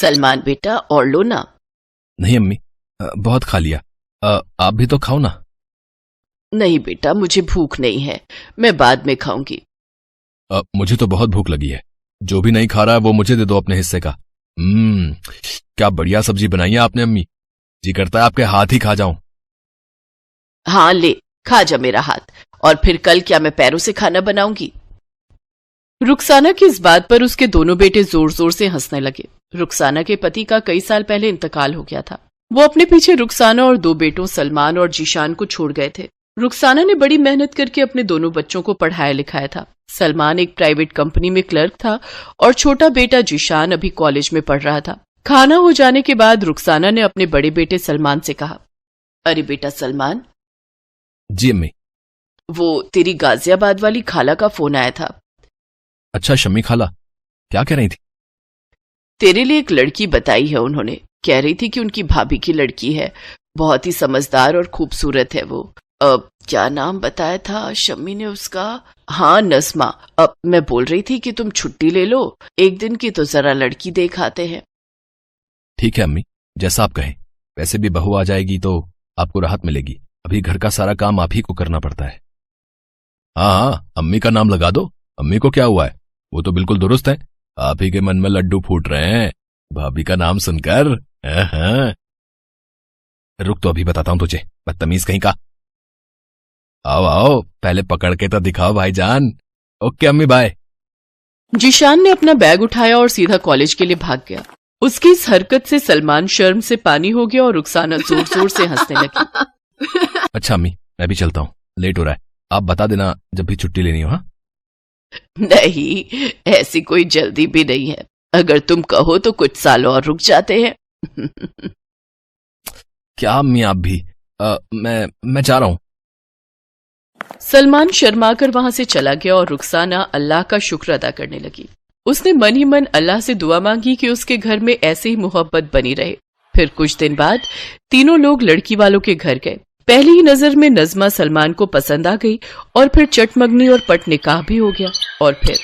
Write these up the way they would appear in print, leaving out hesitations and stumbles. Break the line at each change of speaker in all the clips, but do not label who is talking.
सलमान बेटा और लो ना।
नहीं अम्मी, बहुत खा लिया। आप भी तो खाओ ना।
नहीं बेटा, मुझे भूख नहीं है, मैं बाद में खाऊंगी।
मुझे तो बहुत भूख लगी है। जो भी नहीं खा रहा है वो मुझे दे दो अपने हिस्से का। क्या बढ़िया सब्जी बनाई है आपने अम्मी, जी करता है आपके हाथ ही खा जाऊं।
हाँ ले, खा जा मेरा हाथ, और फिर कल क्या मैं पैरों से खाना बनाऊंगी? रुखसाना की इस बात पर उसके दोनों बेटे जोर जोर से हंसने लगे। रुखसाना के पति का कई साल पहले इंतकाल हो गया था। वो अपने पीछे रुखसाना और दो बेटों सलमान और जीशान को छोड़ गए थे। रुखसाना ने बड़ी मेहनत करके अपने दोनों बच्चों को पढ़ाया लिखाया था। सलमान एक प्राइवेट कंपनी में क्लर्क था और छोटा बेटा जीशान अभी कॉलेज में पढ़ रहा था। खाना हो जाने के बाद रुखसाना ने अपने बड़े बेटे सलमान से कहा, अरे बेटा सलमान।
जी अम्मी।
वो तेरी गाजियाबाद वाली खाला का फोन आया था।
अच्छा शम्मी खाला, क्या कह रही थी?
तेरे लिए एक लड़की बताई है उन्होंने। कह रही थी कि उनकी भाभी की लड़की है, बहुत ही समझदार और खूबसूरत है वो। अब क्या नाम बताया था शम्मी ने उसका? हाँ नज़्मा। अब मैं बोल रही थी कि तुम छुट्टी ले लो एक दिन की, तो जरा लड़की देख आते हैं।
ठीक है अम्मी, जैसा आप कहें। वैसे भी बहू आ जाएगी तो आपको राहत मिलेगी, अभी घर का सारा काम आप ही को करना पड़ता है। हाँ, अम्मी का नाम लगा दो। अम्मी को क्या हुआ है, वो तो बिल्कुल दुरुस्त है। आप ही के मन में लड्डू फूट रहे हैं भाभी का नाम सुनकर। हाँ। रुक तो अभी बताता हूं तुझे, बदतमीज कहीं का। आओ आओ, पहले पकड़ के तो दिखाओ भाईजान। ओके अम्मी बाय।
जीशान ने अपना बैग उठाया और सीधा कॉलेज के लिए भाग गया। उसकी इस हरकत से सलमान शर्म से पानी हो गया और रुखसाना जोर जोर से हंसने लगी।
अच्छा अम्मी, मैं भी चलता हूँ, लेट हो रहा है। आप बता देना जब भी छुट्टी लेनी हो। हाँ
नहीं, ऐसी कोई जल्दी भी नहीं है। अगर तुम कहो तो कुछ साल और रुक जाते हैं।
क्या अम्मी आप भी? मैं जा रहा हूं।
सलमान शर्माकर वहां से चला गया और रुखसाना अल्लाह का शुक्र अदा करने लगी। उसने मन ही मन अल्लाह से दुआ मांगी कि उसके घर में ऐसे ही मोहब्बत बनी रहे। फिर कुछ दिन बाद तीनों लोग लड़की वालों के घर गए। पहली ही नजर में नज़्मा सलमान को पसंद आ गई और फिर चटमगनी और पट निकाह भी हो गया। और फिर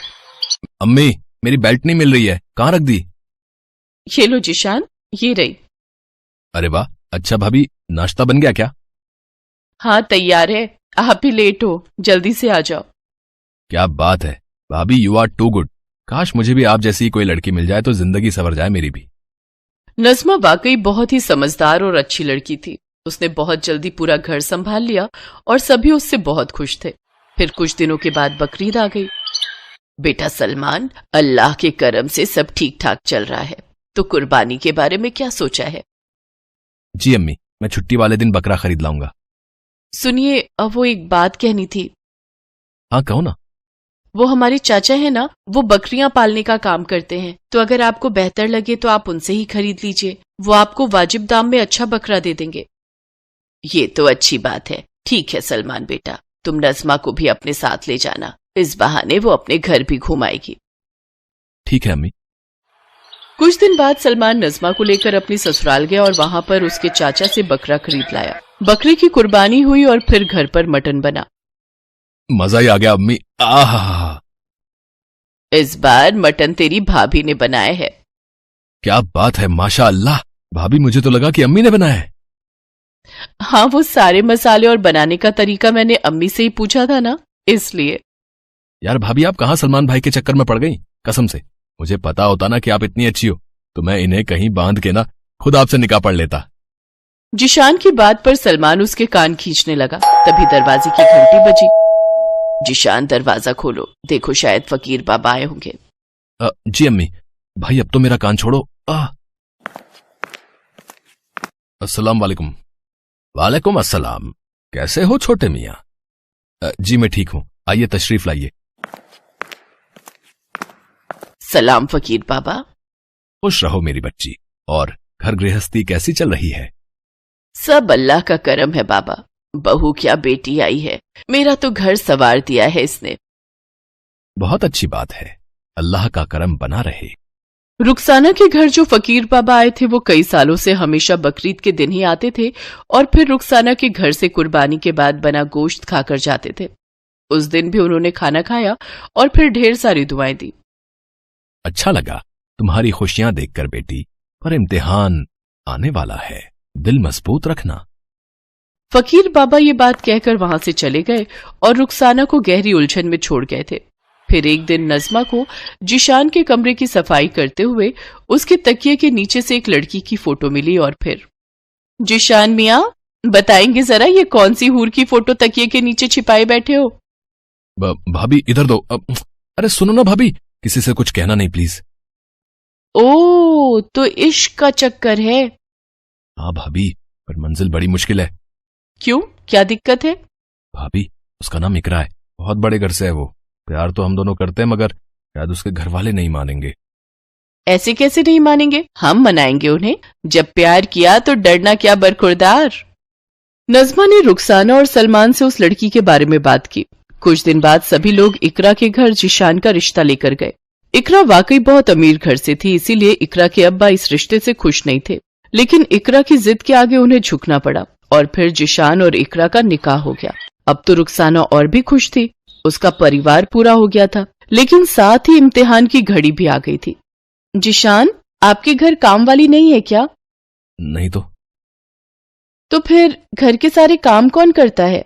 अम्मी, मेरी बेल्ट नहीं मिल रही है, कहाँ रख दी?
ये लो जीशान, ये रही।
अरे वाह, अच्छा भाभी, नाश्ता बन गया क्या?
हाँ तैयार है, आप भी लेट हो, जल्दी से आ जाओ।
क्या बात है भाभी, यू आर टू गुड। काश मुझे भी आप जैसी कोई लड़की मिल जाए तो जिंदगी संवर जाए मेरी भी।
नज़्मा वाकई बहुत ही समझदार और अच्छी लड़की थी। उसने बहुत जल्दी पूरा घर संभाल लिया और सभी उससे बहुत खुश थे। फिर कुछ दिनों के बाद बकरीद आ गई। बेटा सलमान, अल्लाह के करम से सब ठीक ठाक चल रहा है, तो कुर्बानी के बारे में क्या सोचा है?
जी अम्मी, मैं छुट्टी वाले दिन बकरा खरीद लाऊंगा।
सुनिए, अब वो एक बात कहनी थी।
हाँ कहो ना।
वो हमारे चाचा है ना, वो बकरियां पालने का काम करते हैं, तो अगर आपको बेहतर लगे तो आप उनसे ही खरीद लीजिए। वो आपको वाजिब दाम में अच्छा बकरा दे देंगे। ये तो अच्छी बात है। ठीक है सलमान बेटा, तुम नज़्मा को भी अपने साथ ले जाना, इस बहाने वो अपने घर भी घुमाएगी।
ठीक है अम्मी।
कुछ दिन बाद सलमान नज़्मा को लेकर अपनी ससुराल गया और वहां पर उसके चाचा से बकरा खरीद लाया। बकरे की कुर्बानी हुई और फिर घर पर मटन बना।
मजा ही आ गया अम्मी। आहा,
इस बार मटन तेरी भाभी ने बनाया है।
क्या बात है, माशा अल्लाह। भाभी, मुझे तो लगा कि अम्मी ने बनाया है।
हाँ, वो सारे मसाले और बनाने का तरीका मैंने अम्मी से ही पूछा था ना, इसलिए।
यार भाभी, आप कहाँ सलमान भाई के चक्कर में पड़ गई? कसम से, मुझे पता होता ना कि आप इतनी अच्छी हो तो मैं इन्हें कहीं बांध के ना खुद आपसे निकाह पढ़ लेता।
जीशान की बात पर सलमान उसके कान खींचने लगा। तभी दरवाजे की घंटी बजी। जीशान, दरवाजा खोलो, देखो शायद फकीर बाबा आए होंगे।
जी अम्मी। भाई अब तो मेरा कान छोड़ो। अस्सलाम वालेकुम। वालेकुम अस्सलाम। कैसे हो छोटे मियाँ? जी मैं ठीक हूं, आइए तशरीफ लाइए।
सलाम फकीर बाबा।
खुश रहो मेरी बच्ची। और घर गृहस्थी कैसी चल रही है?
सब अल्लाह का करम है बाबा। बहू क्या बेटी आई है, मेरा तो घर संवार दिया है इसने।
बहुत अच्छी बात है, अल्लाह का करम बना रहे।
रुखसाना के घर जो फकीर बाबा आए थे वो कई सालों से हमेशा बकरीद के दिन ही आते थे और फिर रुखसाना के घर से कुर्बानी के बाद बना गोश्त खाकर जाते थे। उस दिन भी उन्होंने खाना खाया और फिर ढेर सारी दुआएं दी।
अच्छा लगा तुम्हारी खुशियां देखकर बेटी। पर इम्तिहान आने वाला है, दिल मजबूत रखना।
फकीर बाबा ये बात कहकर वहां से चले गए और रुखसाना को गहरी उलझन में छोड़ गए थे। फिर एक दिन नजमा को जिशान के कमरे की सफाई करते हुए उसके तकिए के नीचे से एक लड़की की फोटो मिली और फिर, जिशान मियां, बताएंगे जरा ये कौन सी हूर की फोटो तकिए के नीचे छिपाए बैठे हो?
भाभी इधर दो। अरे सुनो ना भाभी, किसी से कुछ कहना नहीं प्लीज।
ओ, तो इश्क का चक्कर है।
हाँ भाभी, पर मंजिल बड़ी मुश्किल है।
क्यों, क्या दिक्कत है?
भाभी, उसका नाम इकरा है, बहुत बड़े घर से है वो। प्यार तो हम दोनों करते हैं, मगर शायद उसके घर वाले नहीं मानेंगे।
ऐसे कैसे नहीं मानेंगे? हम मनाएंगे उन्हें। जब प्यार किया तो डरना क्या बरखुरदार। नजमा ने रुखसाना और सलमान से उस लड़की के बारे में बात की। कुछ दिन बाद सभी लोग इकरा के घर जिशान का रिश्ता लेकर गए। इकरा वाकई बहुत अमीर घर से थी, इसीलिए इकरा के अब्बा इस रिश्ते से खुश नहीं थे। लेकिन इकरा की जिद के आगे उन्हें झुकना पड़ा और फिर जिशान और इकरा का निकाह हो गया। अब तो रुखसाना और भी खुश थी, उसका परिवार पूरा हो गया था। लेकिन साथ ही इम्तिहान की घड़ी भी आ गई थी। जिशान, आपके घर काम वाली नहीं है क्या?
नहीं
तो फिर घर के सारे काम कौन करता है?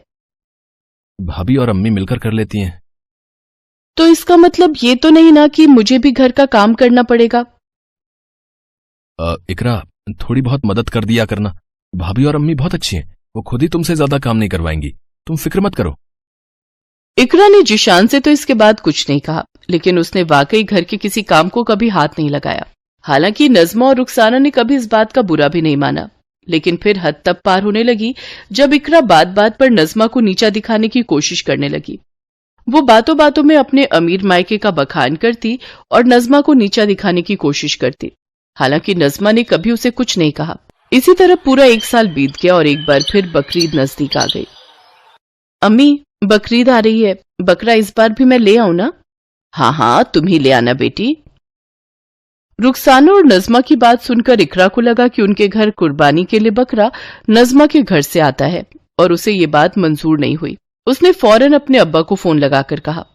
भाभी और अम्मी मिलकर कर लेती हैं।
तो इसका मतलब ये तो नहीं ना कि मुझे भी घर का काम करना पड़ेगा?
इकरा, थोड़ी बहुत मदद कर दिया करना। भाभी और अम्मी बहुत अच्छी हैं, वो खुद ही तुमसे ज्यादा काम नहीं करवाएंगी, तुम फिक्र मत करो।
इकरा ने जिशान से तो इसके बाद कुछ नहीं कहा, लेकिन उसने वाकई घर के किसी काम को कभी हाथ नहीं लगाया। हालांकि नजमा और रुखसाना ने कभी इस बात का बुरा भी नहीं माना। लेकिन फिर हद तब पार होने लगी जब इकरा बात बात पर नजमा को नीचा दिखाने की कोशिश करने लगी। वो बातों बातों में अपने अमीर मायके का बखान करती और नजमा को नीचा दिखाने की कोशिश करती। हालांकि नजमा ने कभी उसे कुछ नहीं कहा। इसी तरह पूरा 1 साल बीत गया और एक बार फिर बकरीद नजदीक आ गई। अम्मी, बकरीद आ रही है, बकरा इस बार भी मैं ले आऊं ना? हाँ हाँ, तुम ही ले आना बेटी। रुखसाना और नजमा की बात सुनकर इकरा को लगा कि उनके घर कुर्बानी के लिए बकरा नजमा के घर से आता है और उसे ये बात मंजूर नहीं हुई। उसने फौरन अपने अब्बा को फोन लगाकर कहा,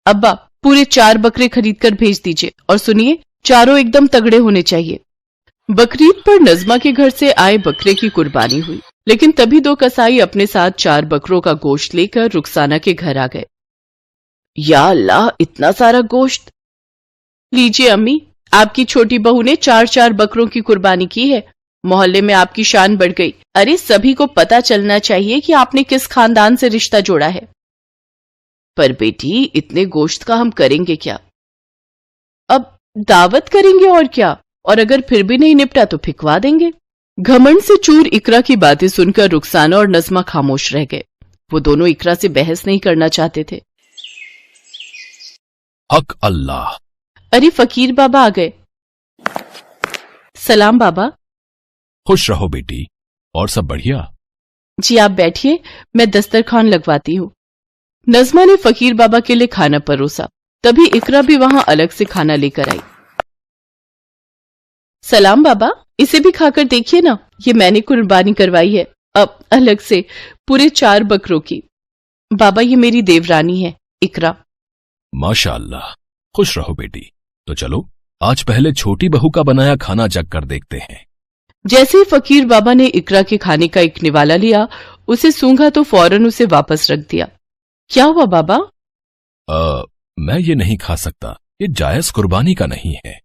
अब्बा, पूरे 4 बकरे खरीद कर भेज दीजिए और सुनिए, चारों एकदम तगड़े होने चाहिए। बकरीद पर नजमा के घर से आए बकरे की कुर्बानी हुई, लेकिन तभी 2 कसाई अपने साथ 4 बकरों का गोश्त लेकर रुखसाना के घर आ गए। या अल्लाह, इतना सारा गोश्त! लीजिए अम्मी, आपकी छोटी बहू ने 4-4 बकरों की कुर्बानी की है। मोहल्ले में आपकी शान बढ़ गई। अरे, सभी को पता चलना चाहिए कि आपने किस खानदान से रिश्ता जोड़ा है। पर बेटी, इतने गोश्त का हम करेंगे क्या? अब दावत करेंगे और क्या, और अगर फिर भी नहीं निपटा तो फिकवा देंगे। घमंड से चूर इकरा की बातें सुनकर रुखसाना और नजमा खामोश रह गए। वो दोनों इकरा से बहस नहीं करना चाहते थे।
हक अल्लाह।
अरे, फकीर बाबा आ गए। सलाम बाबा।
खुश रहो बेटी, और सब बढ़िया?
जी आप बैठिए, मैं दस्तरखान लगवाती हूँ। नजमा ने फकीर बाबा के लिए खाना परोसा। तभी इकरा भी वहां अलग से खाना लेकर आई। सलाम बाबा, इसे भी खाकर देखिए ना, ये मैंने कुर्बानी करवाई है, अब अलग से पूरे 4 बकरों की। बाबा, ये मेरी देवरानी है, इकरा।
माशाअल्लाह, खुश रहो बेटी। तो चलो, आज पहले छोटी बहू का बनाया खाना चख कर देखते हैं।
जैसे ही फकीर बाबा ने इकरा के खाने का एक निवाला लिया, उसे सूंघा तो फौरन उसे वापस रख दिया। क्या हुआ बाबा?
मैं ये नहीं खा सकता, ये जायज कुर्बानी का नहीं है।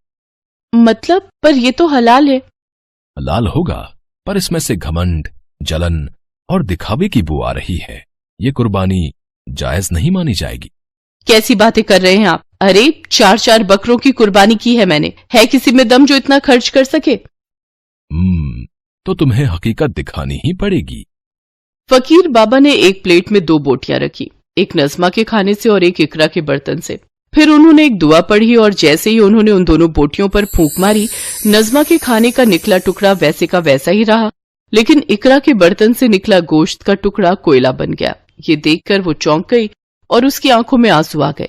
मतलब? पर ये तो हलाल है।
हलाल होगा, पर इसमें से घमंड, जलन और दिखावे की बू आ रही है। ये कुर्बानी जायज नहीं मानी जाएगी।
कैसी बातें कर रहे हैं आप? अरे, 4-4 बकरों की कुर्बानी की है मैंने। है किसी में दम जो इतना खर्च कर सके?
तो तुम्हें हकीकत दिखानी ही पड़ेगी।
फकीर बाबा ने एक प्लेट में 2 बोटियां रखी, एक नजमा के खाने से और एक इकरा के बर्तन से। फिर उन्होंने एक दुआ पढ़ी और जैसे ही उन्होंने उन दोनों बोटियों पर फूंक मारी, नजमा के खाने का निकला टुकड़ा वैसे का वैसा ही रहा, लेकिन इकरा के बर्तन से निकला गोश्त का टुकड़ा कोयला बन गया। ये देखकर वो चौंक गई और उसकी आंखों में आंसू आ गए।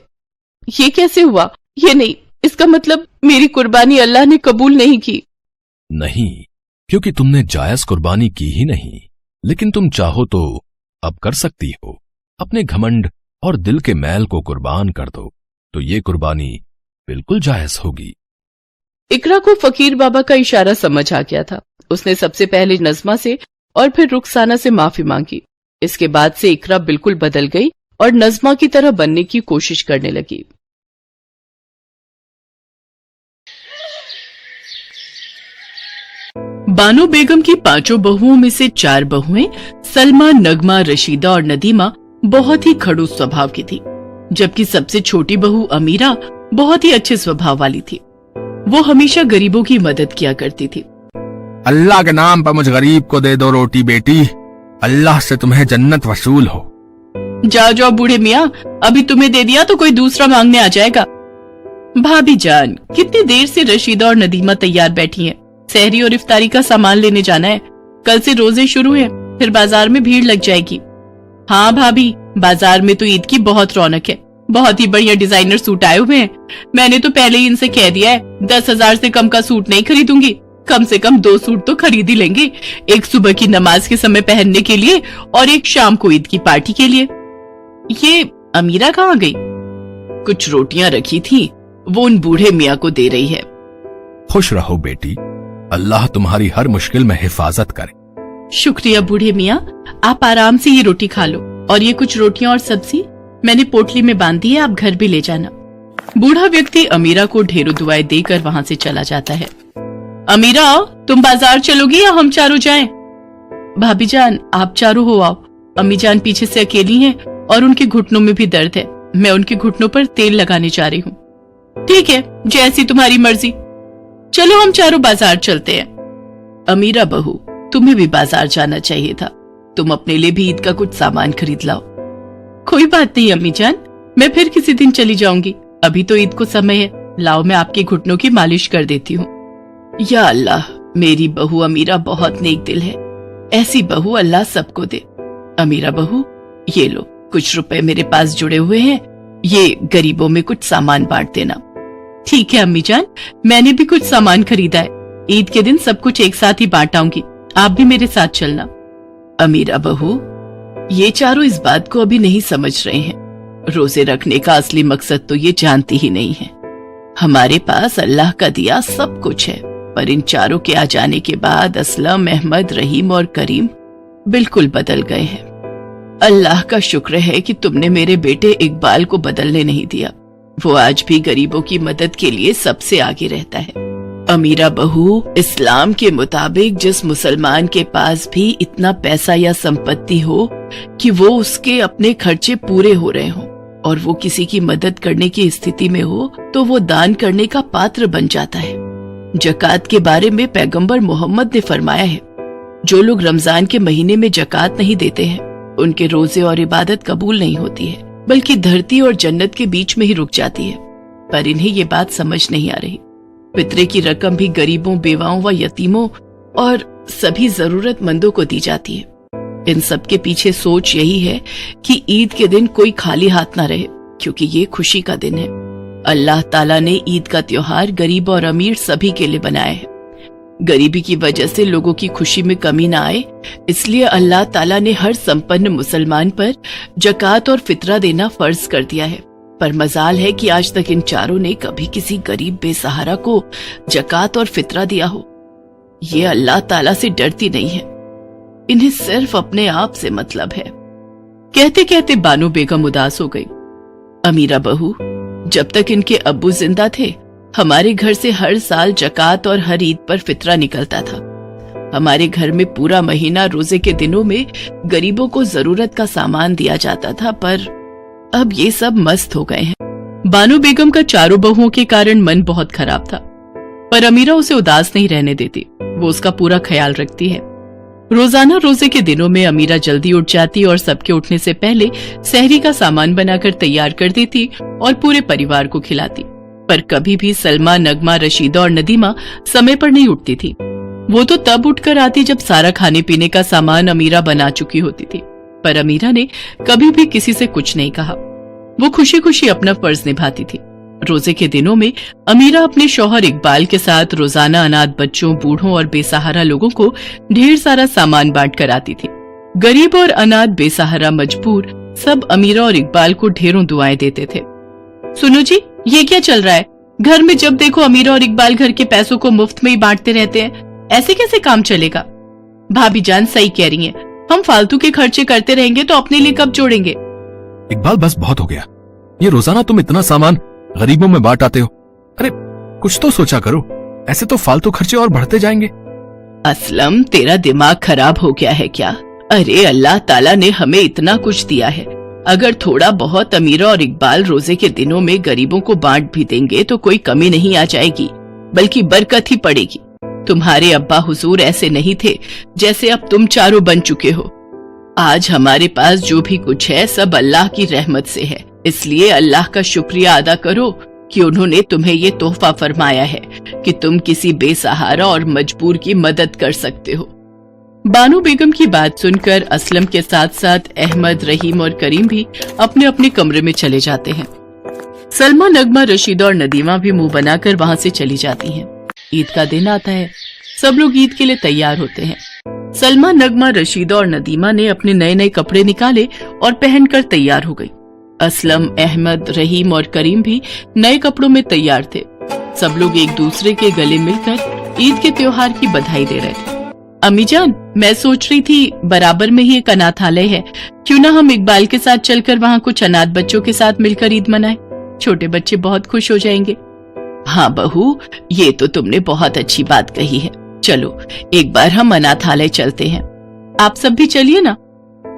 ये कैसे हुआ? ये नहीं, इसका मतलब मेरी कुर्बानी अल्लाह ने कबूल नहीं की।
नहीं, क्योंकि तुमने जायज कुर्बानी की ही नहीं, लेकिन तुम चाहो तो अब कर सकती हो। अपने घमंड और दिल के मैल को कुर्बान कर दो, तो ये कुर्बानी बिल्कुल जायज होगी।
इकरा को फकीर बाबा का इशारा समझ आ गया था। उसने सबसे पहले नजमा से और फिर रुखसाना से माफी मांगी। इसके बाद से इकरा बिल्कुल बदल गई और नजमा की तरह बनने की कोशिश करने लगी। बानो बेगम की 5 बहुओं में से 4 बहुएं सलमा, नगमा, रशीदा और नदीमा बहुत ही खड़ूस स्वभाव की थी, जबकि सबसे छोटी बहू अमीरा बहुत ही अच्छे स्वभाव वाली थी। वो हमेशा गरीबों की मदद किया करती थी।
अल्लाह के नाम पर मुझ गरीब को दे दो रोटी बेटी, अल्लाह से तुम्हें जन्नत वसूल हो।
जाओ जाओ बूढ़े मियाँ, अभी तुम्हें दे दिया तो कोई दूसरा मांगने आ जाएगा। भाभी जान, कितनी देर से रशीदा और नदीमा तैयार बैठी हैं। सहरी और इफ्तारी का सामान लेने जाना है। कल से रोजे शुरू हैं, फिर बाजार में भीड़ लग जाएगी। हाँ भाभी, बाजार में तो ईद की बहुत रौनक है। बहुत ही बढ़िया डिजाइनर सूट आए हुए हैं। मैंने तो पहले ही इनसे कह दिया है 10,000 से कम का सूट नहीं खरीदूंगी। कम से कम 2 सूट तो खरीद ही लेंगे, एक सुबह की नमाज के समय पहनने के लिए और एक शाम को ईद की पार्टी के लिए। ये अमीरा कहाँ गई? कुछ रोटियां रखी थी, वो उन बूढ़े मियाँ को दे रही है।
खुश रहो बेटी, अल्लाह तुम्हारी हर मुश्किल में हिफाजत करे।
शुक्रिया बूढ़े मियाँ, आप आराम से ये रोटी खा लो और ये कुछ रोटियां और सब्जी मैंने पोटली में बांधी है, आप घर भी ले जाना। बूढ़ा व्यक्ति अमीरा को ढेरों दुआएं देकर वहां से चला जाता है। अमीरा, तुम बाजार चलोगी या हम चारों जाएं? भाभी जान, आप चारों हो आओ। अम्मी जान पीछे से अकेली हैं और उनके घुटनों में भी दर्द है। मैं उनके घुटनों पर तेल लगाने जा रही हूँ। ठीक है, जैसी तुम्हारी मर्जी। चलो हम चारों बाजार चलते हैं। अमीरा बहू, तुम्हें भी बाजार जाना चाहिए था। तुम अपने लिए भी ईद का कुछ सामान खरीद लाओ। कोई बात नहीं अम्मी जान, मैं फिर किसी दिन चली जाऊंगी। अभी तो ईद को समय है। लाओ, मैं आपके घुटनों की मालिश कर देती हूँ। या अल्लाह, मेरी बहू अमीरा बहुत नेक दिल है। ऐसी बहू अल्लाह सबको दे। अमीरा बहू, ये लो, कुछ रुपए मेरे पास जुड़े हुए हैं, ये गरीबों में कुछ सामान बांट देना। ठीक है अम्मी जान, मैंने भी कुछ सामान खरीदा है। ईद के दिन सब कुछ एक साथ ही बांट आऊंगी, आप भी मेरे साथ चलना। अमीरा बहू, ये चारों इस बात को अभी नहीं समझ रहे हैं। रोजे रखने का असली मकसद तो ये जानती ही नहीं है। हमारे पास अल्लाह का दिया सब कुछ है, पर इन चारों के आ जाने के बाद असलम, अहमद, रहीम और करीम बिल्कुल बदल गए हैं। अल्लाह का शुक्र है कि तुमने मेरे बेटे इकबाल को बदलने नहीं दिया। वो आज भी गरीबों की मदद के लिए सबसे आगे रहता है। अमीरा बहू, इस्लाम के मुताबिक जिस मुसलमान के पास भी इतना पैसा या संपत्ति हो कि वो उसके अपने खर्चे पूरे हो रहे हों और वो किसी की मदद करने की स्थिति में हो, तो वो दान करने का पात्र बन जाता है। जकात के बारे में पैगंबर मोहम्मद ने फरमाया है, जो लोग रमजान के महीने में जकात नहीं देते हैं, उनके रोजे और इबादत कबूल नहीं होती है, बल्कि धरती और जन्नत के बीच में ही रुक जाती है। पर इन्हें ये बात समझ नहीं आ रही। फितरे की रकम भी गरीबों, बेवाओं व यतीमों और सभी जरूरतमंदों को दी जाती है। इन सब के पीछे सोच यही है कि ईद के दिन कोई खाली हाथ ना रहे, क्योंकि ये खुशी का दिन है। अल्लाह ताला ने ईद का त्योहार गरीब और अमीर सभी के लिए बनाया है। गरीबी की वजह से लोगों की खुशी में कमी ना आए, इसलिए अल्लाह ताला ने हर संपन्न मुसलमान पर जकात और फितरा देना फर्ज कर दिया है। पर मजाल है कि आज तक इन चारों ने कभी किसी गरीब बेसहारा को जकात और फितरा दिया हो। ये अल्लाह ताला से डरती नहीं है, इन्हें सिर्फ अपने आप से मतलब है। कहते कहते बानो बेगम उदास हो गई। अमीरा बहू, जब तक इनके अब्बू जिंदा थे, हमारे घर से हर साल जकात और हर ईद पर फितरा निकलता था। हमारे घर में पूरा महीना रोजे के दिनों में गरीबों को जरूरत का सामान दिया जाता था, पर अब ये सब मस्त हो गए हैं। बानो बेगम का चारों बहुओं के कारण मन बहुत खराब था, पर अमीरा उसे उदास नहीं रहने देती। वो उसका पूरा ख्याल रखती है। रोजाना रोजे के दिनों में अमीरा जल्दी उठ जाती और सबके उठने से पहले सहरी का सामान बनाकर तैयार कर देती और पूरे परिवार को खिलाती। पर कभी भी सलमा, नगमा, रशीदा और नदीमा समय पर नहीं उठती थी। वो तो तब उठकर आती जब सारा खाने पीने का सामान अमीरा बना चुकी होती थी। पर अमीरा ने कभी भी किसी से कुछ नहीं कहा। वो खुशी खुशी अपना फर्ज निभाती थी। रोजे के दिनों में अमीरा अपने शौहर इकबाल के साथ रोजाना अनाथ बच्चों, बूढ़ों और बेसहारा लोगों को ढेर सारा सामान बांट कर आती थी। गरीब और अनाथ, बेसहारा, मजबूर सब अमीरा और इकबाल को ढेरों दुआएं देते थे। सुनो जी, ये क्या चल रहा है? घर में जब देखो अमीरा और इकबाल घर के पैसों को मुफ्त में ही बांटते रहते हैं, ऐसे कैसे काम चलेगा? भाभी जान सही कह रही हैं, हम फालतू के खर्चे करते रहेंगे तो अपने लिए कब जोड़ेंगे?
इकबाल बस बहुत हो गया, ये रोजाना तुम इतना सामान गरीबों में बांट आते हो। अरे कुछ तो सोचा करो, ऐसे तो फालतू खर्चे और बढ़ते जाएंगे।
असलम तेरा दिमाग खराब हो गया है क्या? अरे अल्लाह ताला ने हमें इतना कुछ दिया है, अगर थोड़ा बहुत अमीरा और इकबाल रोजे के दिनों में गरीबों को बांट भी देंगे तो कोई कमी नहीं आ जाएगी, बल्कि बरकत ही पड़ेगी। तुम्हारे अब्बा हुजूर ऐसे नहीं थे जैसे अब तुम चारों बन चुके हो। आज हमारे पास जो भी कुछ है सब अल्लाह की रहमत से है, इसलिए अल्लाह का शुक्रिया अदा करो कि उन्होंने तुम्हें ये तोहफा फरमाया है कि तुम किसी बेसहारा और मजबूर की मदद कर सकते हो। बानो बेगम की बात सुनकर असलम के साथ साथ अहमद, रहीम और करीम भी अपने अपने कमरे में चले जाते हैं। सलमा, नगमा, रशीदा और नदीमा भी मुंह बनाकर वहां से चली जाती हैं। ईद का दिन आता है, सब लोग ईद के लिए तैयार होते हैं। सलमा, नगमा, रशीदा और नदीमा ने अपने नए नए कपड़े निकाले और पहनकर तैयार हो गई। असलम, अहमद, रहीम और करीम भी नए कपड़ों में तैयार थे। सब लोग एक दूसरे के गले मिलकर ईद के त्योहार की बधाई दे रहे थे। अम्मी जान, मैं सोच रही थी बराबर में ही एक अनाथालय है, क्यों ना हम इकबाल के साथ चलकर वहाँ कुछ अनाथ बच्चों के साथ मिलकर ईद मनाएं? छोटे बच्चे बहुत खुश हो जाएंगे। हाँ बहू, ये तो तुमने बहुत अच्छी बात कही है। चलो एक बार हम अनाथालय चलते हैं। आप सब भी चलिए ना।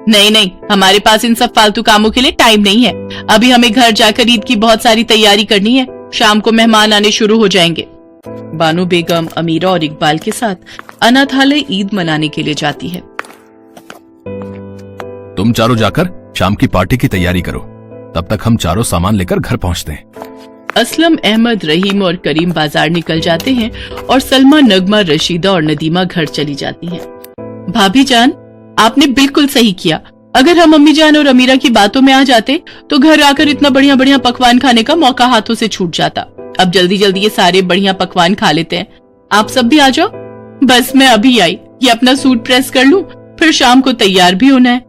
नहीं नहीं, हमारे पास इन सब फालतू कामों के लिए टाइम नहीं है। अभी हमें घर जाकर ईद की बहुत सारी तैयारी करनी है, शाम को मेहमान आने शुरू हो जाएंगे। बानो बेगम, अमीरा और इकबाल के साथ अनाथालय ईद मनाने के लिए जाती है।
तुम चारों जाकर शाम की पार्टी की तैयारी करो, तब तक हम चारों सामान लेकर घर पहुंचते हैं।
असलम, अहमद, रहीम और करीम बाजार निकल जाते हैं और सलमा, नगमा, रशीदा और नदीमा घर चली जाती हैं। भाभी जान, आपने बिल्कुल सही किया। अगर हम अम्मी जान और अमीरा की बातों में आ जाते तो घर आकर इतना बढ़िया बढ़िया पकवान खाने का मौका हाथों से छूट जाता। अब जल्दी जल्दी ये सारे बढ़िया पकवान खा लेते हैं। आप सब भी आ जाओ। बस मैं अभी आई, ये अपना सूट प्रेस कर लूं, फिर शाम को तैयार भी होना है।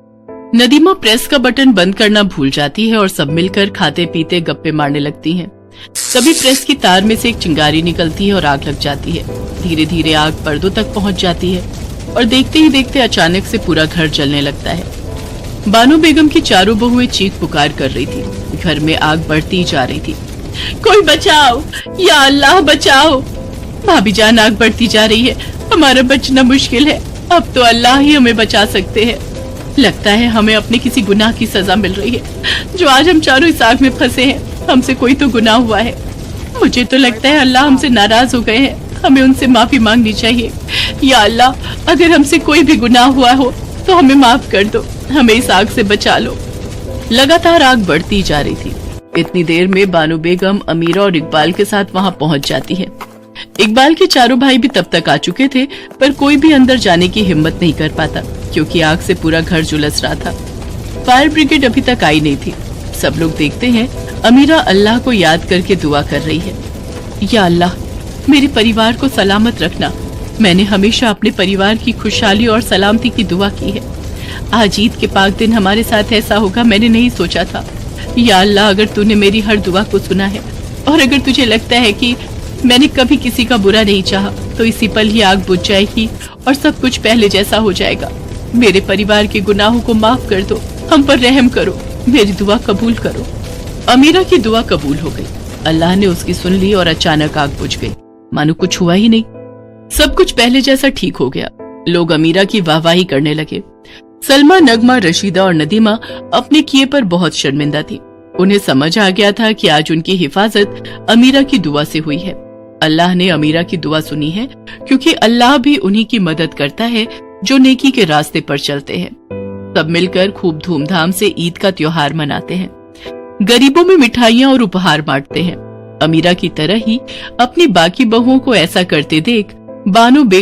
नदीमा प्रेस का बटन बंद करना भूल जाती है और सब मिलकर खाते पीते गप्पे मारने लगती हैं। तभी प्रेस की तार में से एक चिंगारी निकलती है और आग लग जाती है। धीरे धीरे आग पर्दों तक पहुंच जाती है और देखते ही देखते अचानक से पूरा घर जलने लगता है। बानो बेगम की चारों बहुएं चीख पुकार कर रही थी। घर में आग बढ़ती जा रही थी। कोई बचाओ, या अल्लाह बचाओ। भाभी जान, आग बढ़ती जा रही है, हमारा बचना मुश्किल है। अब तो अल्लाह ही हमें बचा सकते हैं। लगता है हमें अपने किसी गुनाह की सजा मिल रही है, जो आज हम चारों इस आग में फंसे हैं। हमसे कोई तो गुनाह हुआ है। मुझे तो लगता है अल्लाह हमसे नाराज हो गए हैं, हमें उनसे माफी मांगनी चाहिए। या अल्लाह, अगर हमसे कोई भी गुनाह हुआ हो तो हमें माफ कर दो, हमें इस आग से बचा लो। लगातार आग बढ़ती जा रही थी। इतनी देर में बानो बेगम, अमीरा और इकबाल के साथ वहां पहुंच जाती है। इकबाल के चारों भाई भी तब तक आ चुके थे, पर कोई भी अंदर जाने की हिम्मत नहीं कर पाता, क्योंकि आग से पूरा घर झुलस रहा था। फायर ब्रिगेड अभी तक आई नहीं थी। सब लोग देखते हैं अमीरा अल्लाह को याद करके दुआ कर रही है। या अल्लाह, मेरे परिवार को सलामत रखना। मैंने हमेशा अपने परिवार की खुशहाली और सलामती की दुआ की है। आज ईद के पाक दिन हमारे साथ ऐसा होगा मैंने नहीं सोचा था। या अल्लाह, अगर तूने मेरी हर दुआ को सुना है और अगर तुझे लगता है कि मैंने कभी किसी का बुरा नहीं चाहा, तो इसी पल ही आग बुझ जाएगी और सब कुछ पहले जैसा हो जाएगा। मेरे परिवार के गुनाहों को माफ कर दो, हम पर रहम करो, मेरी दुआ कबूल करो। अमीरा की दुआ कबूल हो गई। अल्लाह ने उसकी सुन ली और अचानक आग बुझ गई, मानो कुछ हुआ ही नहीं। सब कुछ पहले जैसा ठीक हो गया। लोग अमीरा की वाहवाही करने लगे। सलमा, नगमा, रशीदा और नदीमा अपने किए पर बहुत शर्मिंदा थी। उन्हें समझ आ गया था कि आज उनकी हिफाजत अमीरा की दुआ से हुई है। अल्लाह ने अमीरा की दुआ सुनी है, क्योंकि अल्लाह भी उन्हीं की मदद करता है जो नेकी के रास्ते पर चलते हैं। सब मिलकर खूब धूमधाम से ईद का त्योहार मनाते हैं। गरीबों में मिठाइयाँ और उपहार बांटते हैं। अमीरा की तरह ही अपनी बाकी बहुओं को ऐसा करते देख बानो बेगम